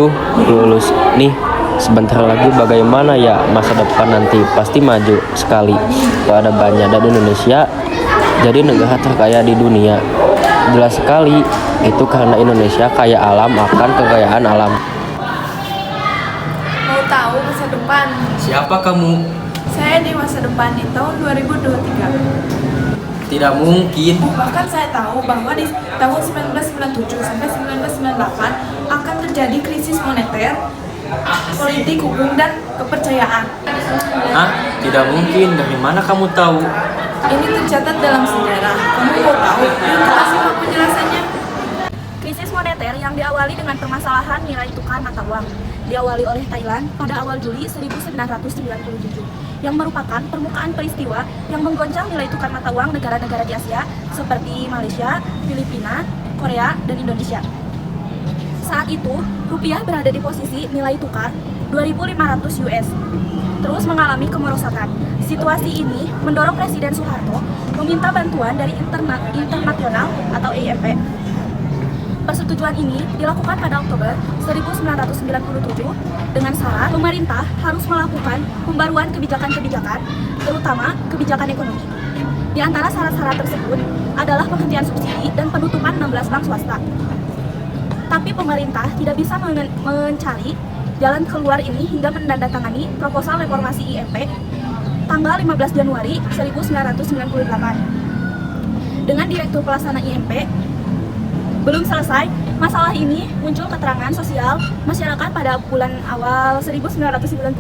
Aduh, lulus nih sebentar lagi, bagaimana ya masa depan nanti? Pasti maju sekali. Peradabannya dan Indonesia jadi negara terkaya di dunia. Jelas sekali itu karena Indonesia kaya alam akan kekayaan alam. Mau tahu masa depan? Siapa kamu? Saya di masa depan di tahun 2023. Tidak mungkin. Bahkan saya tahu bahwa di tahun 1997 sampai 1998 akan terjadi krisis moneter, politik, hukum, dan kepercayaan. Hah? Tidak mungkin. Dari mana kamu tahu? Ini tercatat dalam sejarah. Kamu mau tahu? Kita simak penjelasannya. Krisis moneter yang diawali dengan permasalahan nilai tukar mata uang diawali oleh Thailand pada awal Juli 1997 yang merupakan permukaan peristiwa yang menggoncang nilai tukar mata uang negara-negara di Asia seperti Malaysia, Filipina, Korea, dan Indonesia. Saat itu, rupiah berada di posisi nilai tukar 2.500 US, terus mengalami kemerosotan. Situasi ini mendorong Presiden Soeharto meminta bantuan dari internasional atau IMF. Persetujuan ini dilakukan pada Oktober 1997 dengan syarat pemerintah harus melakukan pembaruan kebijakan-kebijakan, terutama kebijakan ekonomi. Di antara syarat-syarat tersebut adalah penghentian subsidi dan penutupan 16 bank swasta. Tapi pemerintah tidak bisa mencari jalan keluar ini hingga menandatangani proposal reformasi IMF tanggal 15 Januari 1998. Dengan Direktur Pelaksana IMF belum selesai, masalah ini muncul keterangan sosial masyarakat pada bulan awal 1998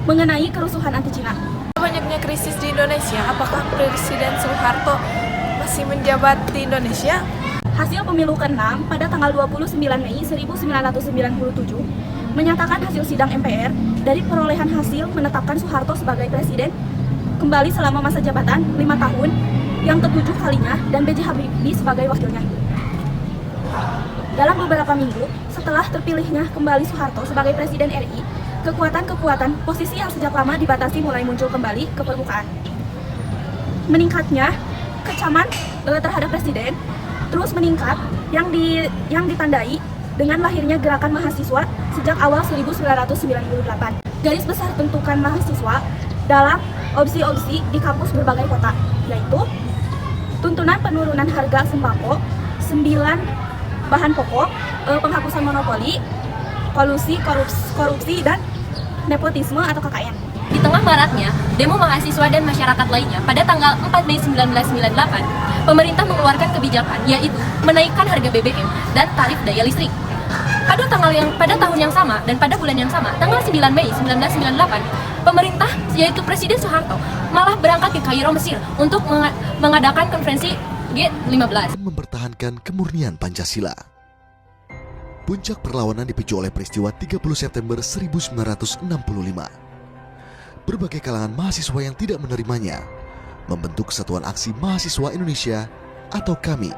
mengenai kerusuhan anti-Cina. Banyaknya krisis di Indonesia, apakah Presiden Soeharto masih menjabat di Indonesia? Hasil pemilu ke-6 pada tanggal 29 Mei 1997 menyatakan hasil sidang MPR dari perolehan hasil menetapkan Soeharto sebagai presiden kembali selama masa jabatan 5 tahun yang ketujuh kalinya dan B.J. Habibie sebagai wakilnya. Dalam beberapa minggu setelah terpilihnya kembali Soeharto sebagai Presiden RI, kekuatan-kekuatan posisi yang sejak lama dibatasi mulai muncul kembali ke permukaan. Meningkatnya kecaman terhadap Presiden terus meningkat yang ditandai dengan lahirnya gerakan mahasiswa sejak awal 1998. Garis besar bentukan mahasiswa dalam opsi-opsi di kampus berbagai kota, yaitu tuntunan penurunan harga sembako, 9 bahan pokok, penghapusan monopoli, kolusi, korupsi, dan nepotisme atau KKN. Di tengah maraknya demo mahasiswa dan masyarakat lainnya pada tanggal 4 Mei 1998, pemerintah mengeluarkan kebijakan yaitu menaikkan harga BBM dan tarif daya listrik. Pada tahun yang sama dan pada bulan yang sama, tanggal 9 Mei 1998, pemerintah yaitu Presiden Soeharto malah berangkat ke Kairo, Mesir untuk mengadakan konferensi G15. Mempertahankan kemurnian Pancasila. Puncak perlawanan dipicu oleh peristiwa 30 September 1965. Berbagai kalangan mahasiswa yang tidak menerimanya membentuk Kesatuan Aksi Mahasiswa Indonesia atau KAMI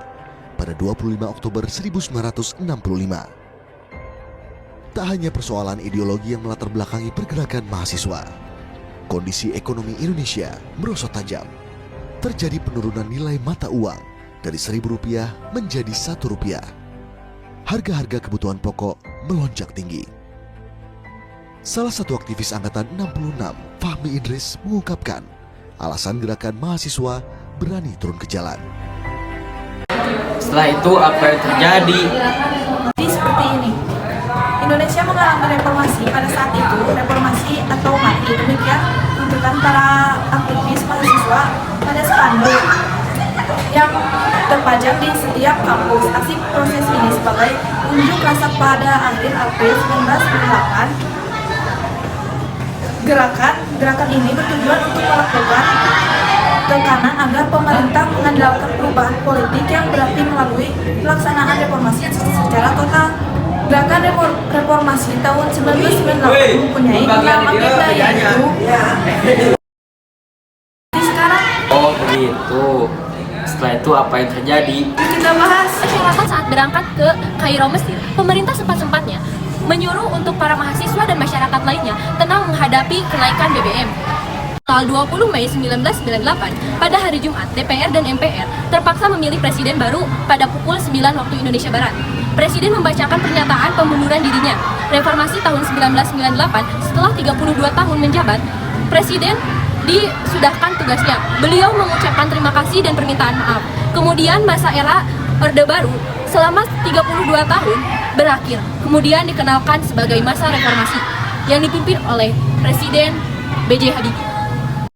pada 25 Oktober 1965. Tak hanya persoalan ideologi yang melatar belakangi pergerakan mahasiswa, kondisi ekonomi Indonesia merosot tajam. Terjadi penurunan nilai mata uang dari Rp1.000 menjadi Rp1. Harga-harga kebutuhan pokok melonjak tinggi. Salah satu aktivis angkatan 66, Fahmi Idris, mengungkapkan alasan gerakan mahasiswa berani turun ke jalan. Setelah itu apa yang terjadi? Jadi seperti ini. Indonesia mengalami reformasi pada saat itu, reformasi atau mati, demikian tuntutan para aktivis mahasiswa pada spanduk yang terpajang di setiap kampus. Aksi proses ini sebagai unjuk rasa pada akhir April 1998. Gerakan ini bertujuan untuk melakukan tekanan agar pemerintah mengandalkan perubahan politik yang berarti melalui pelaksanaan reformasi secara total. Gerakan reformasi tahun 1998 mempunyai nama agenda yaitu sekarang. Oh begitu. Setelah itu apa yang terjadi? Kita bahas. Masyarakat saat berangkat ke Kairo, Mesir, pemerintah sempat-sempatnya menyuruh untuk para mahasiswa dan masyarakat lainnya tenang menghadapi kenaikan BBM. Tanggal 20 Mei 1998, pada hari Jumat, DPR dan MPR terpaksa memilih presiden baru pada pukul 9 waktu Indonesia Barat. Presiden membacakan pernyataan pengunduran dirinya. reformasi tahun 1998, setelah 32 tahun menjabat, Presiden disudahkan tugasnya. Beliau mengucapkan terima kasih dan permintaan maaf. Kemudian masa era Orde Baru selama 32 tahun berakhir. Kemudian dikenalkan sebagai masa reformasi yang dipimpin oleh Presiden B.J. Habibie.